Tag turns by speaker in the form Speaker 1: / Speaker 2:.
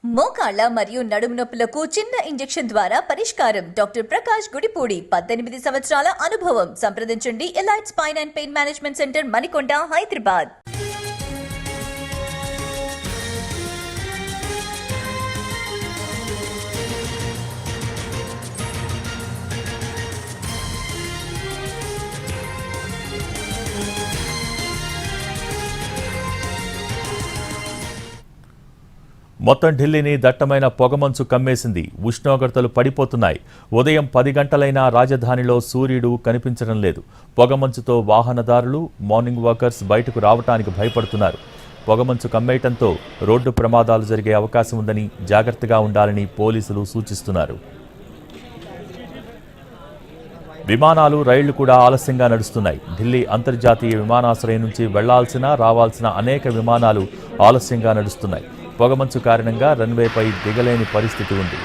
Speaker 1: మోకాళ్ళ మరియు నడుము నొప్పులకు చిన్న ఇంజెక్షన్ ద్వారా పరిష్కారం. డాక్టర్ ప్రకాష్ గుడిపూడి, 18 సంవత్సరాల అనుభవం. సంప్రదించండి. Elite spine and pain management centre, Manikonda, Hyderabad.
Speaker 2: మొత్తం ఢిల్లీని దట్టమైన పొగమంచు కమ్మేసింది. ఉష్ణోగ్రతలు పడిపోతున్నాయి. ఉదయం 10 గంటలైనా రాజధానిలో సూర్యుడు కనిపించడం లేదు. పొగమంచుతో వాహనదారులు, మార్నింగ్ వాకర్స్ బయటకు రావటానికి భయపడుతున్నారు. పొగమంచు కమ్మేయటంతో రోడ్డు ప్రమాదాలు జరిగే అవకాశం ఉందని, జాగ్రత్తగా ఉండాలని పోలీసులు సూచిస్తున్నారు. విమానాలు, రైళ్లు కూడా ఆలస్యంగా నడుస్తున్నాయి. ఢిల్లీ అంతర్జాతీయ విమానాశ్రయం నుంచి వెళ్లాల్సిన, రావాల్సిన అనేక విమానాలు ఆలస్యంగా నడుస్తున్నాయి. పొగమంచు కారణంగా రన్వేపై దిగలేని పరిస్థితి ఉంది.